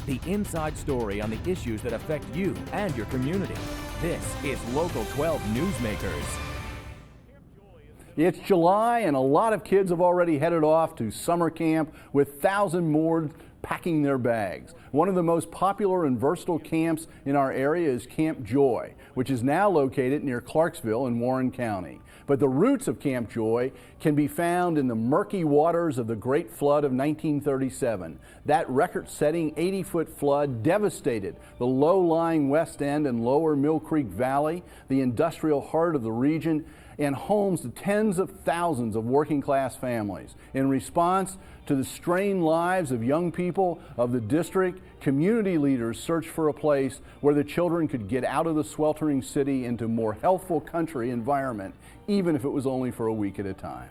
The inside story on the issues that affect you and your community. This is Local 12 Newsmakers. It's July and a lot of kids have already headed off to summer camp with thousands more packing their bags. One of the most popular and versatile camps in our area is Camp Joy, which is now located near Clarksville in Warren County. But the roots of Camp Joy can be found in the murky waters of the Great Flood of 1937. That record-setting 80-foot flood devastated the low-lying West End and lower Mill Creek Valley, the industrial heart of the region, and homes to tens of thousands of working-class families. In response to the strained lives of young people of the district, community leaders searched for a place where the children could get out of the sweltering city into a more healthful country environment, even if it was only for a week at a time.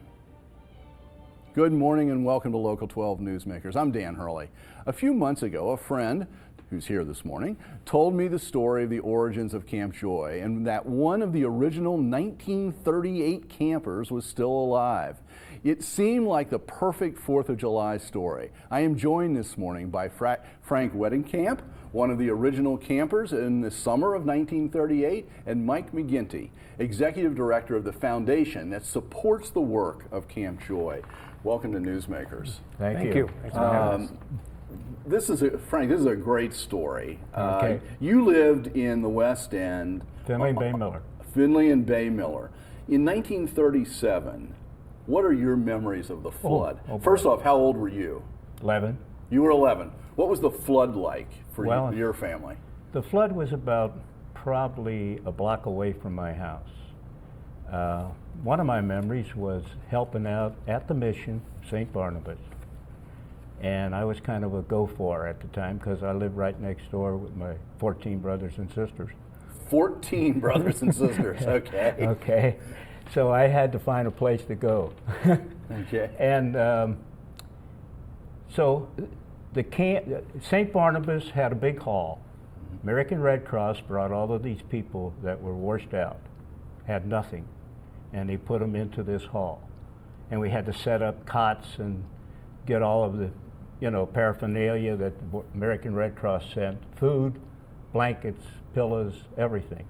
Good morning and welcome to Local 12 Newsmakers. I'm Dan Hurley. A few months ago, a friend who's here this morning, told me the story of the origins of Camp Joy and that one of the original 1938 campers was still alive. It seemed like the perfect 4th of July story. I am joined this morning by Frank Wetenkamp, one of the original campers in the summer of 1938, and Mike McGinty, Executive Director of the foundation that supports the work of Camp Joy. Welcome to Newsmakers. Thank you. Thanks for having us. Frank, this is a great story. Okay. You lived in the West End. Finley and Bay Miller. Finley and Bay Miller. In 1937, what are your memories of the flood? First off, how old were you? 11. You were 11. What was the flood like for your family? The flood was about probably a block away from my house. One of my memories was helping out at the mission, St. Barnabas. And I was kind of a go-for at the time because I lived right next door with my 14 brothers and sisters. 14 brothers and sisters, okay. Okay, so I had to find a place to go. Okay. And so the St. Barnabas had a big hall. American Red Cross brought all of these people that were washed out, had nothing, and they put them into this hall. And we had to set up cots and get all of the paraphernalia that the American Red Cross sent, food, blankets, pillows, everything,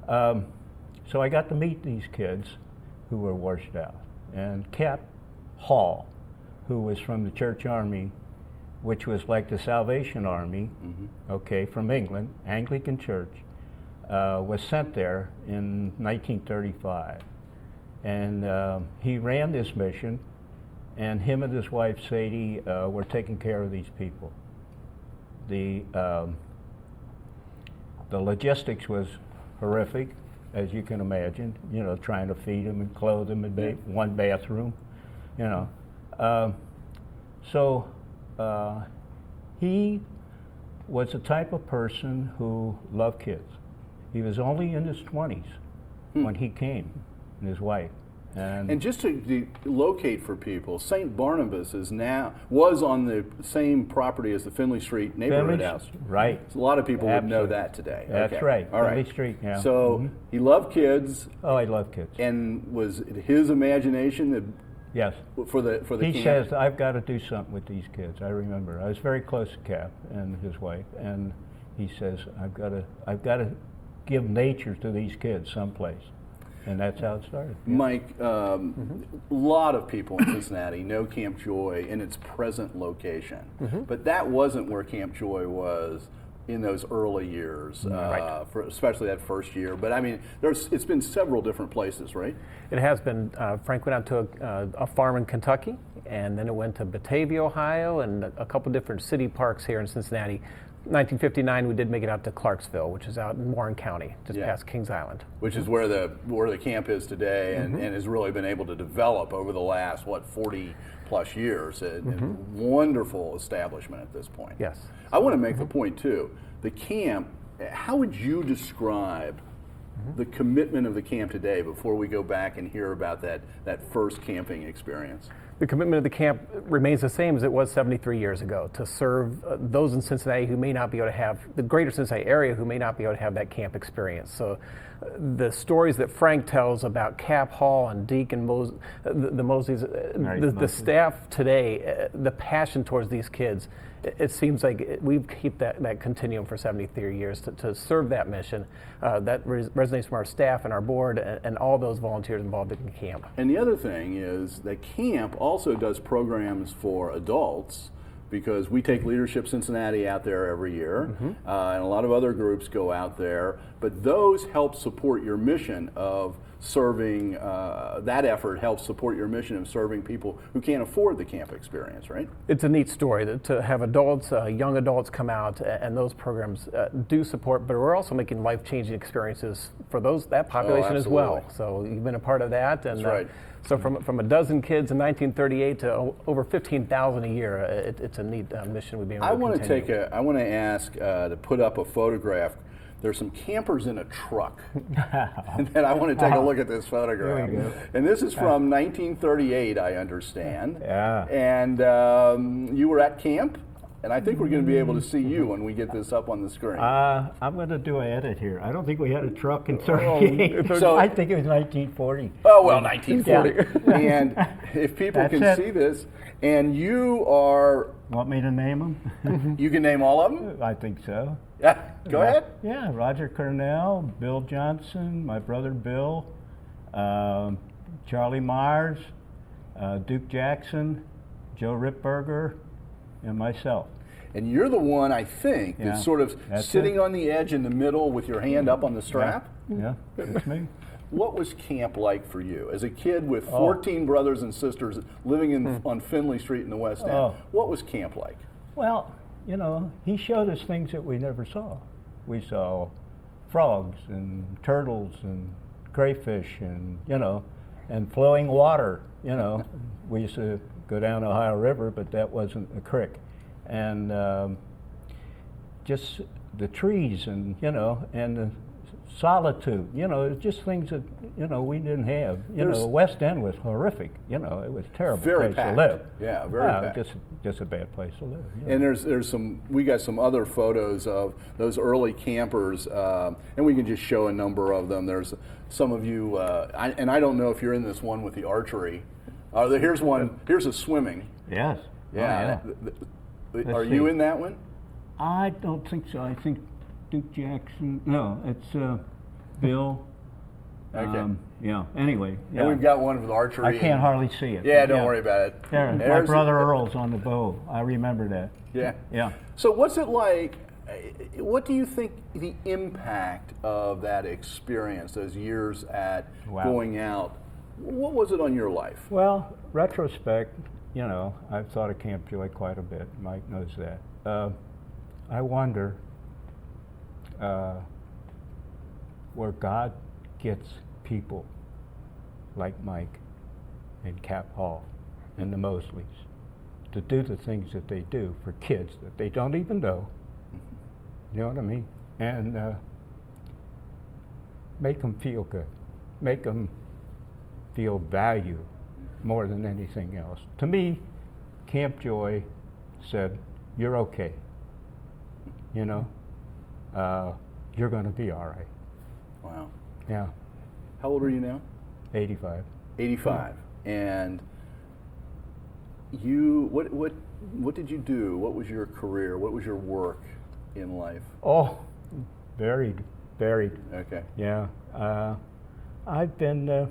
So I got to meet these kids who were washed out. And Cap Hall, who was from the Church Army, which was like the Salvation Army, from England, Anglican Church, was sent there in 1935. And he ran this mission, and him and his wife Sadie were taking care of these people. The logistics was horrific, as you can imagine. Trying to feed them and clothe them in one bathroom. So he was the type of person who loved kids. He was only in his 20s when he came, and his wife. And just to locate for people, St. Barnabas was on the same property as the Finley Street neighborhood house. Right. So a lot of people would know that today. That's right. All right. Finley Street, yeah. So he loved kids. Oh, I love kids. And was it his imagination that? Yes. For the he camp? says, I've got to do something with these kids. I remember I was very close to Cap and his wife, and he says, I've got to give nature to these kids someplace. And that's how it started. Mike, a lot of people in Cincinnati know Camp Joy in its present location, but that wasn't where Camp Joy was in those early years, especially that first year. But I mean, it's been several different places, right? It has been. Frank went out to a farm in Kentucky, and then it went to Batavia, Ohio, and a couple different city parks here in Cincinnati. 1959, we did make it out to Clarksville, which is out in Warren County, just past Kings Island. Which is where the camp is today, and has really been able to develop over the last 40 plus years. A wonderful establishment at this point. Yes. I want to make the point too. The camp. How would you describe the commitment of the camp today? Before we go back and hear about that first camping experience. The commitment of the camp remains the same as it was 73 years ago, to serve those in Cincinnati who may not be able to have, the greater Cincinnati area who may not be able to have that camp experience. So the stories that Frank tells about Cap Hall and Deacon the Mosleys, the staff today, the passion towards these kids, it seems like we keep that continuum for 73 years to serve that mission. That resonates from our staff and our board and all those volunteers involved in camp. And the other thing is that camp also does programs for adults, because we take Leadership Cincinnati out there every year, and a lot of other groups go out there, but those help support your mission of serving, that effort helps support your mission of serving people who can't afford the camp experience, right? It's a neat story to have adults, young adults come out, and those programs do support, but we're also making life-changing experiences for that population as well. So you've been a part of that. And, that's right. So from a dozen kids in 1938 to over 15,000 a year, it's a neat mission we've been able to continue. I want to ask to put up a photograph. There's some campers in a truck, and then I want to take a look at this photograph. And this is from 1938, I understand. Yeah. And you were at camp, and I think we're going to be able to see you when we get this up on the screen. I'm going to do an edit here. I don't think we had a truck in 38. So I think it was 1940. Oh, well, 1940. Yeah. And if people can see this, and you are... Want me to name them? You can name all of them? I think so. Yeah, go ahead. Yeah, Roger Cornell, Bill Johnson, my brother Bill, Charlie Myers, Duke Jackson, Joe Ripberger, and myself. And you're the one, I think, that's sort of sitting on the edge in the middle with your hand up on the strap? Yeah, that's me. What was camp like for you? As a kid with 14 brothers and sisters living on Finley Street in the West End, what was camp like? Well, you know, he showed us things that we never saw. We saw frogs and turtles and crayfish and, you know, and flowing water, you know. We used to go down Ohio River, but that wasn't a creek. And just the trees and, you know, and the solitude, you know, just things that, you know, we didn't have. You know, West End was horrific, you know, it was a terrible place to live. Yeah, very packed. Just a bad place to live. You know. And there's we got some other photos of those early campers, and we can just show a number of them. There's some of you, and I don't know if you're in this one with the archery. Here's one, here's a swimming. Yes. Yeah. Are you in that one? I don't think so. I think Duke Jackson. No, it's Bill. Okay. Yeah. Anyway. Yeah. And we've got one with archery. I can't hardly see it. Yeah, don't worry about it. My brother Earl's on the bow. I remember that. Yeah. Yeah. So what's it like? What do you think the impact of that experience, those years at going out, what was it on your life? Well, retrospect, you know, I've thought of Camp Joy quite a bit. Mike knows that. I wonder where God gets people like Mike and Cap Hall and the Mosleys to do the things that they do for kids that they don't even know. You know what I mean? And make them feel good. Make them feel value more than anything else. To me, Camp Joy said, you're okay. You know, you're going to be all right. Wow. Yeah. How old are you now? 85. 85. And you, what did you do? What was your career? What was your work in life? Oh, varied. Okay. Yeah. I've been,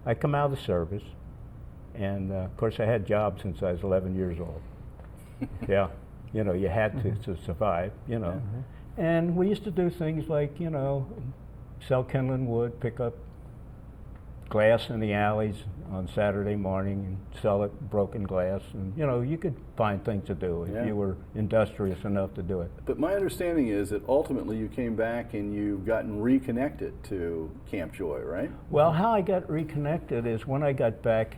I come out of the service, and of course I had jobs since I was 11 years old. Yeah. You know, you had to survive, you know. And we used to do things like, you know, sell kindling wood, pick up glass in the alleys on Saturday morning and sell it, broken glass. And, you know, you could find things to do if you were industrious enough to do it. But my understanding is that ultimately you came back and you've gotten reconnected to Camp Joy, right? Well, how I got reconnected is when I got back,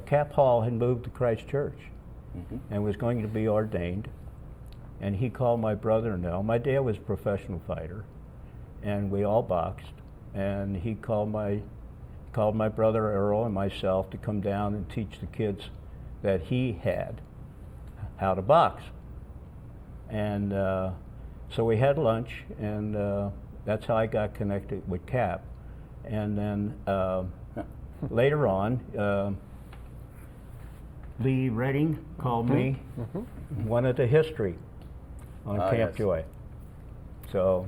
Cap Hall had moved to Christ Church and was going to be ordained. And he called my brother-in-law. My dad was a professional fighter, and we all boxed. And he called my called my brother Earl and myself to come down and teach the kids that he had how to box. And so we had lunch, and that's how I got connected with Cap. And then later on, Lee Redding called me, wanted the history on Camp yes. Joy. So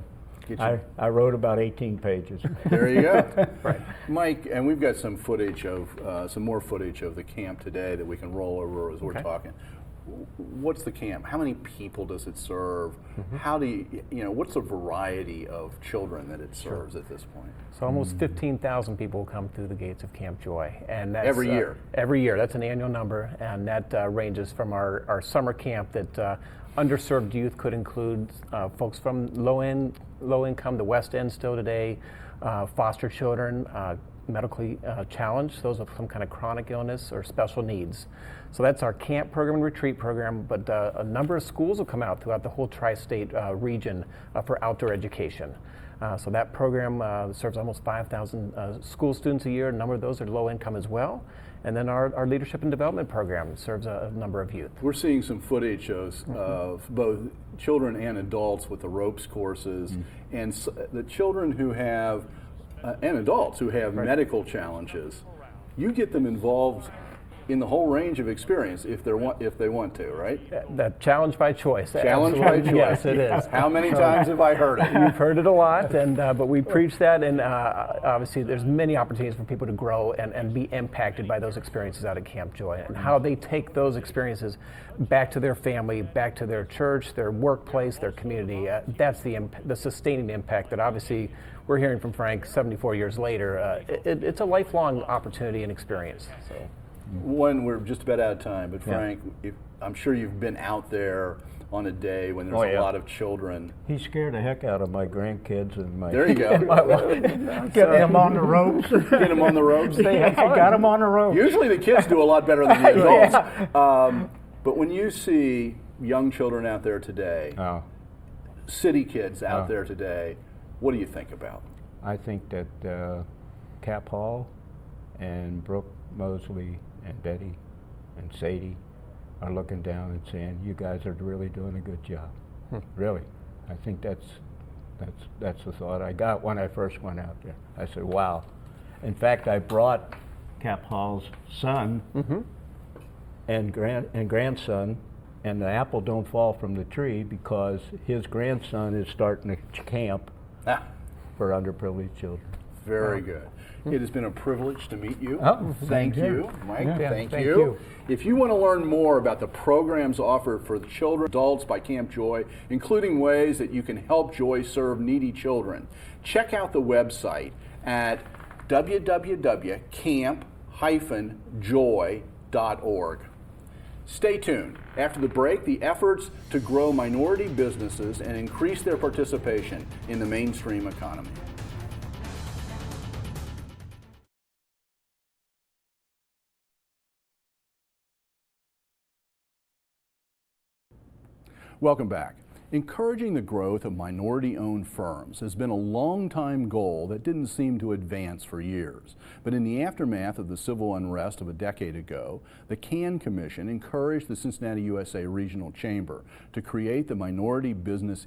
I wrote about 18 pages. There you go. Right. Mike, and we've got some footage of, some more footage of the camp today that we can roll over as we're talking. What's the camp? How many people does it serve? How do you, what's the variety of children that it serves at this point? So almost 15,000 people come through the gates of Camp Joy, and that's Every year? Every year. That's an annual number, and that ranges from our summer camp that underserved youth could include folks from low income, the West End still today, foster children, medically challenged, those with some kind of chronic illness or special needs. So that's our camp program and retreat program, but a number of schools will come out throughout the whole tri-state region for outdoor education. So that program serves almost 5,000 school students a year. A number of those are low income as well. And then our leadership and development program serves a number of youth. We're seeing some footage of both children and adults with the ropes courses, and the children who have, and adults who have medical challenges. You get them involved in the whole range of experience if they want to, right? That challenge by choice. Challenge by choice. Yes, it is. How many times have I heard it? You've heard it a lot, and but we preach that, and obviously there's many opportunities for people to grow and be impacted by those experiences out at Camp Joy, and how they take those experiences back to their family, back to their church, their workplace, their community. That's the sustaining impact that obviously we're hearing from Frank 74 years later. It's a lifelong opportunity and experience. So. One, we're just about out of time, but Frank, I'm sure you've been out there on a day when there's a lot of children. He scared the heck out of my grandkids and my. There you go. Get them on the ropes. Get them on the ropes. I got them on the ropes. Usually the kids do a lot better than the adults. But when you see young children out there today, city kids out there today, what do you think about? I think that Cap Hall and Brooke Mosley and Betty and Sadie are looking down and saying, "You guys are really doing a good job." Really, I think that's the thought I got when I first went out there. I said, "Wow." In fact, I brought Cap Hall's son and grandson, and the apple don't fall from the tree because his grandson is starting a camp for underprivileged children. Very good. It has been a privilege to meet you. Thank you, Mike. Yeah, thank thank you. you. If you want to learn more about the programs offered for the children, adults by Camp Joy, including ways that you can help Joy serve needy children, check out the website at www.camp-joy.org. Stay tuned. After the break, the efforts to grow minority businesses and increase their participation in the mainstream economy. Welcome back. Encouraging the growth of minority-owned firms has been a long-time goal that didn't seem to advance for years. But in the aftermath of the civil unrest of a decade ago, the CAN Commission encouraged the Cincinnati USA Regional Chamber to create the Minority Business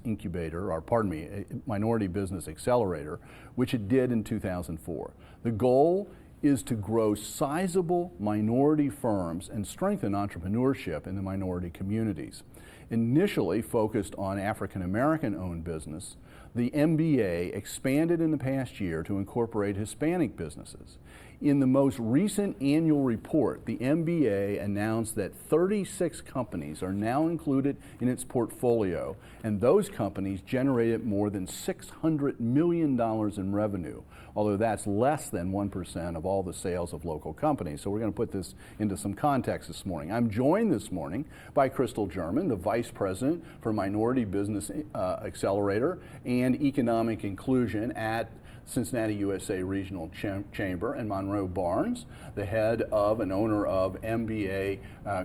Minority Business Accelerator, which it did in 2004. The goal is to grow sizable minority firms and strengthen entrepreneurship in the minority communities. Initially focused on African American owned business, the MBA expanded in the past year to incorporate Hispanic businesses. In the most recent annual report, the MBA announced that 36 companies are now included in its portfolio, and those companies generated more than $600 million in revenue, although that's less than 1% of all the sales of local companies. So we're going to put this into some context this morning. I'm joined this morning by Crystal German, the Vice President for Minority Business Accelerator and Economic Inclusion at Cincinnati USA Regional Chamber, and Monroe Barnes, the head of and owner of MBA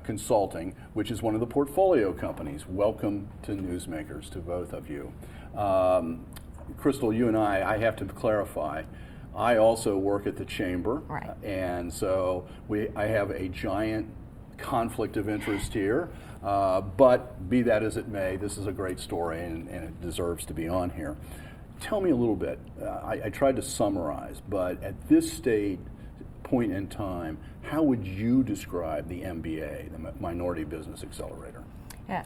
Consulting, which is one of the portfolio companies. Welcome to Newsmakers, to both of you. Crystal, you and I have to clarify, I also work at the chamber, Right. and so I have a giant conflict of interest here. But be that as it may, this is a great story, and it deserves to be on here. Tell me a little bit. I tried to summarize, but at this point in time, how would you describe the MBA, the Minority Business Accelerator? Yeah,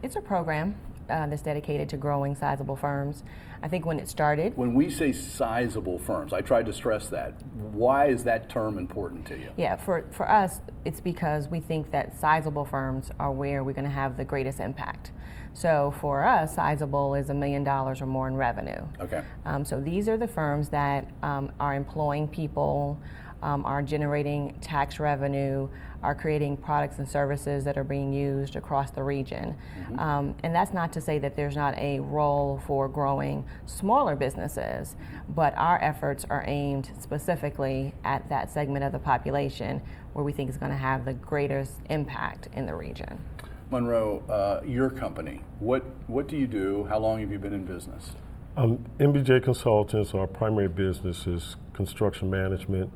it's a program that's dedicated to growing sizable firms. I think when it started, When we say sizable firms, I tried to stress that. Why is that term important to you? yeah, for us, it's because we think that sizable firms are where we're going to have the greatest impact. So for us, sizable is $1 million or more in revenue. Okay. So these are the firms that are employing people, are generating tax revenue, are creating products and services that are being used across the region. And that's not to say that there's not a role for growing smaller businesses, but our efforts are aimed specifically at that segment of the population where we think is going to have the greatest impact in the region. Monroe, your company, what do you do? How long have you been in business? MBJ Consultants, our primary business is construction management.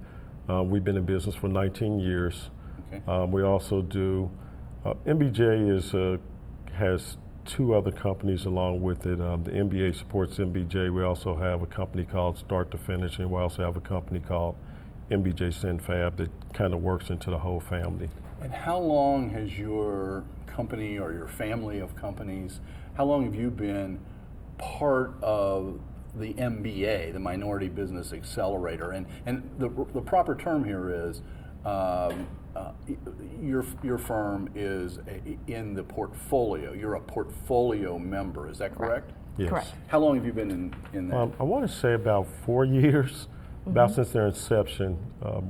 We've been in business for 19 years. Okay. We also do, MBJ has two other companies along with it. The MBA supports MBJ. We also have a company called Start to Finish, and we also have a company called MBJ SynFab that kind of works into the whole family. And how long has your company or your family of companies, how long have you been part of the MBA, the Minority Business Accelerator? And the proper term here is your firm is in the portfolio. You're a portfolio member. Is that correct? Yes. Correct. How long have you been in that? I want to say about 4 years. About since their inception,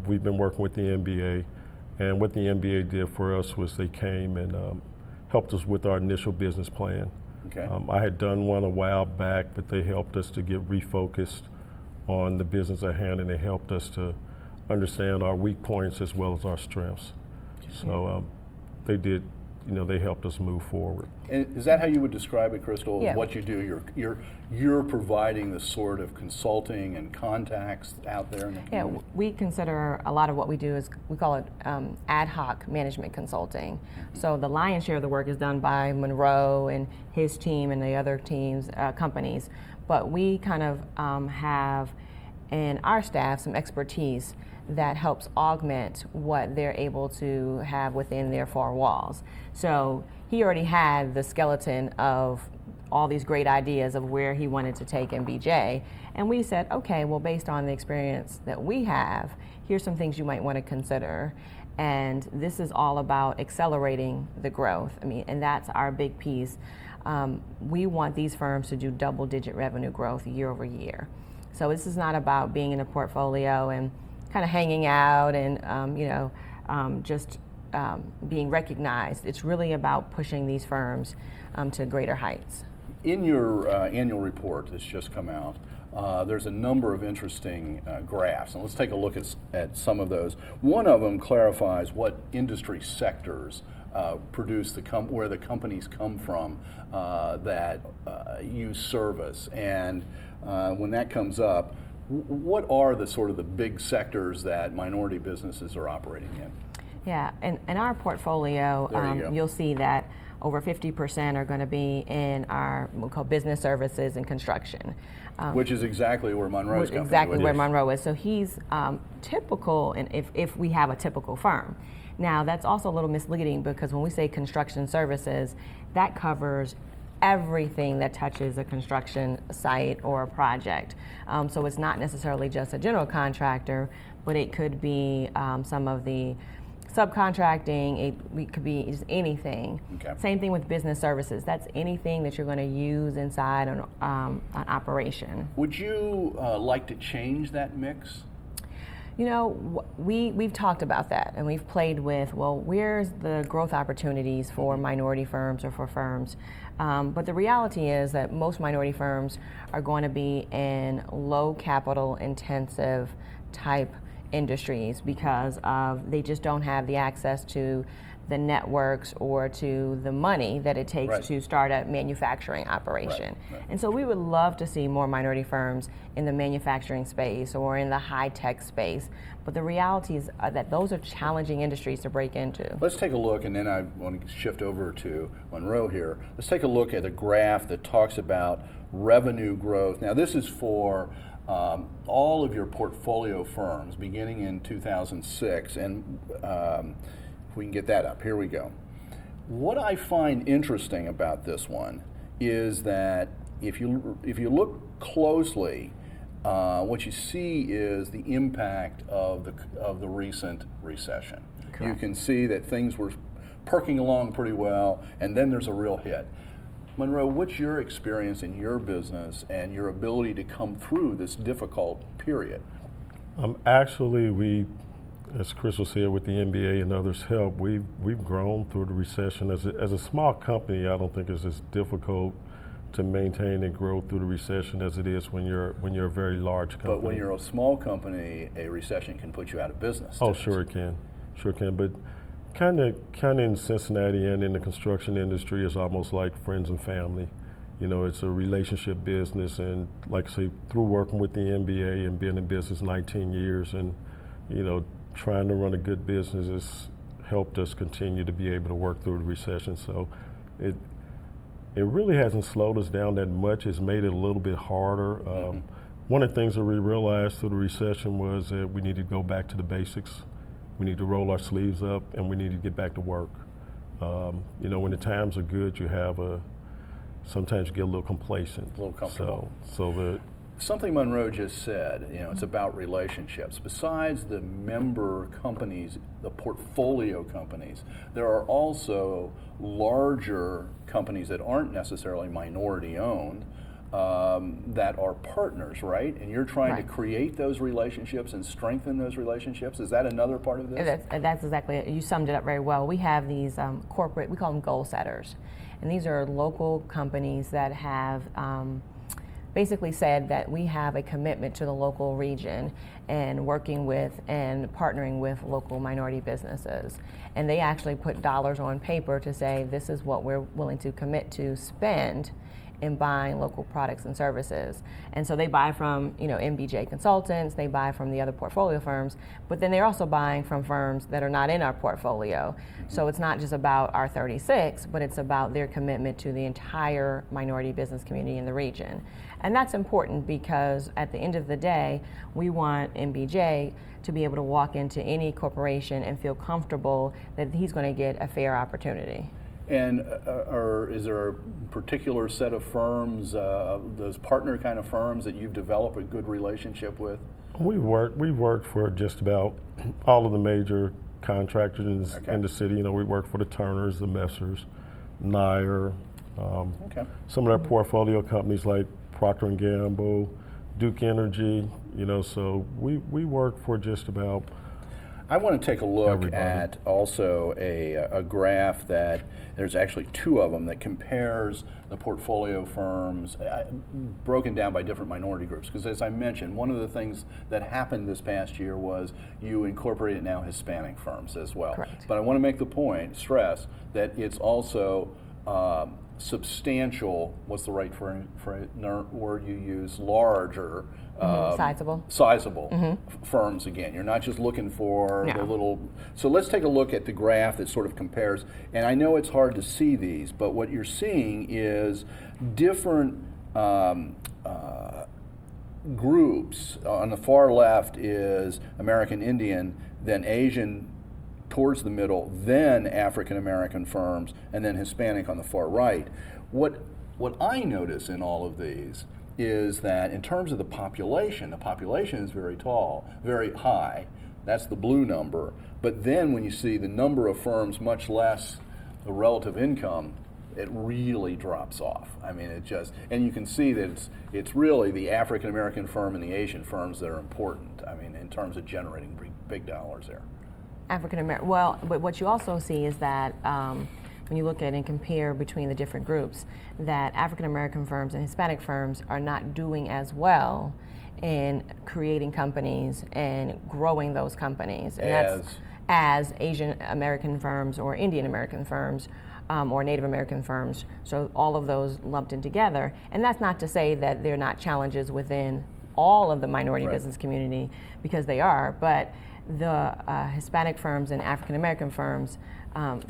we've been working with the MBA. And what the MBA did for us was they came and helped us with our initial business plan. Okay. I had done one a while back, but they helped us to get refocused on the business at hand, and they helped us to understand our weak points as well as our strengths. So they did, they helped us move forward. And is that how you would describe it, Crystal? Yeah. What you do, you're providing the sort of consulting and contacts out there in the Yeah, community? we consider a lot of what we do is, we call it ad hoc management consulting. So the lion's share of the work is done by Monroe and his team and the other teams, companies. But we kind of have in our staff some expertise that helps augment what they're able to have within their four walls. So he already had the skeleton of all these great ideas of where he wanted to take MBJ. And we said, okay, well, based on the experience that we have, here's some things you might want to consider. And this is all about accelerating the growth. And that's our big piece. We want these firms to do double-digit revenue growth year over year. So this is not about being in a portfolio and kind of hanging out and just being recognized. It's really about pushing these firms to greater heights. In your annual report that's just come out, there's a number of interesting graphs, and let's take a look at some of those. One of them clarifies what industry sectors produce where the companies come from that you service. And when that comes up, what are the sort of the big sectors that minority businesses are operating in? Yeah, and in our portfolio, There you go. you'll see that over 50% are going to be in our what we call business services and construction. Which is exactly where Monroe's company Exactly would where be. Monroe is. So he's typical, and if we have a typical firm. Now that's also a little misleading because when we say construction services, that covers everything that touches a construction site or a project. So it's not necessarily just a general contractor, but it could be some of the subcontracting, it could be just anything. Okay. Same thing with business services. That's anything that you're going to use inside an operation. Would you like to change that mix? We've talked about that, and we've played with, well, where's the growth opportunities for minority firms or for firms? But the reality is that most minority firms are going to be in low capital intensive type industries because of they just don't have the access to the networks or to the money that it takes Right. to start a manufacturing operation. Right. And so we would love to see more minority firms in the manufacturing space or in the high-tech space. But the reality is that those are challenging industries to break into. Let's take a look, and then I want to shift over to Monroe here. Let's take a look at a graph that talks about revenue growth. Now, this is for all of your portfolio firms beginning in 2006, and if we can get that up, here we go. What I find interesting about this one is that if you look closely, what you see is the impact of the recent recession. Correct. You can see that things were perking along pretty well, and then there's a real hit. Monroe, what's your experience in your business and your ability to come through this difficult period? Actually, as Chris was here with the NBA and others' help, we've grown through the recession. As a small company, I don't think it's as difficult to maintain and grow through the recession as it is when you're a very large company. But when you're a small company, a recession can put you out of business. Oh, sure it can. But kind of in Cincinnati and in the construction industry is almost like friends and family. You know, it's a relationship business, and like I say, through working with the NBA and being in business 19 years and, you know, trying to run a good business has helped us continue to be able to work through the recession. So it really hasn't slowed us down that much. It's made it a little bit harder. One of the things that we realized through the recession was that we need to go back to the basics. We need to roll our sleeves up, and we need to get back to work. You know, when the times are good, sometimes you get a little complacent. A little comfortable. Something Monroe just said, you know, it's about relationships. Besides the member companies, the portfolio companies, there are also larger companies that aren't necessarily minority owned that are partners, right? And you're trying to create those relationships and strengthen those relationships. Is that another part of this? That's exactly it. You summed it up very well. We have these corporate, we call them goal setters. And these are local companies that have basically said that we have a commitment to the local region and working with and partnering with local minority businesses. And they actually put dollars on paper to say this is what we're willing to commit to spend in buying local products and services. And so they buy from, you know, MBJ consultants, they buy from the other portfolio firms, but then they're also buying from firms that are not in our portfolio. So it's not just about our 36, but it's about their commitment to the entire minority business community in the region. And that's important because at the end of the day, we want MBJ to be able to walk into any corporation and feel comfortable that he's going to get a fair opportunity. And is there a particular set of firms, those partner kind of firms that you've developed a good relationship with? We've worked for just about all of the major contractors in the city. You know, we work for the Turners, the Messers, Nair, some of their portfolio companies like Procter & Gamble, Duke Energy. You know, so we work for just about. I want to take a look everybody. at also a graph that there's actually two of them that compares the portfolio firms broken down by different minority groups. Because as I mentioned, one of the things that happened this past year was you incorporated now Hispanic firms as well. Correct. But I want to make the point, stress, that it's also substantial, what's the right word you use, larger. Sizable firms again. You're not just looking for the little. So let's take a look at the graph that sort of compares. And I know it's hard to see these, but what you're seeing is different groups. On the far left is American Indian, then Asian towards the middle, then African American firms, and then Hispanic on the far right. What I notice in all of these is that in terms of the population is very tall, very high. That's the blue number. But then when you see the number of firms, much less the relative income, it really drops off. I mean, and you can see that it's really the African American firm and the Asian firms that are important. I mean, in terms of generating big dollars there. African American. Well, but what you also see is that when you look at and compare between the different groups, that African American firms and Hispanic firms are not doing as well in creating companies and growing those companies. And As? that's as Asian American firms or Indian American firms or Native American firms. So all of those lumped in together. And that's not to say that there are not challenges within all of the minority Right. business community, because they are, but the Hispanic firms and African American firms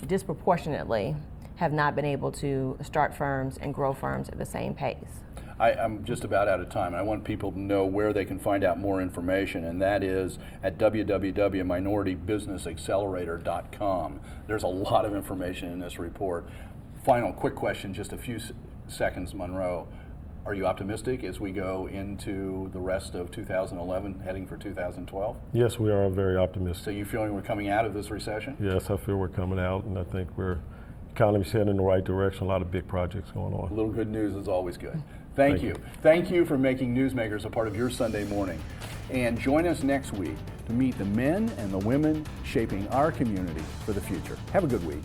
disproportionately have not been able to start firms and grow firms at the same pace. I'm just about out of time, and I want people to know where they can find out more information, and that is at www.minoritybusinessaccelerator.com. There's a lot of information in this report. Final quick question, just a few seconds, Monroe. Are you optimistic as we go into the rest of 2011, heading for 2012? Yes, we are very optimistic. So you feeling we're coming out of this recession? Yes, I feel we're coming out, and I think economy's heading in the right direction. A lot of big projects going on. A little good news is always good. Thank you. Thank you for making Newsmakers a part of your Sunday morning. And join us next week to meet the men and the women shaping our community for the future. Have a good week.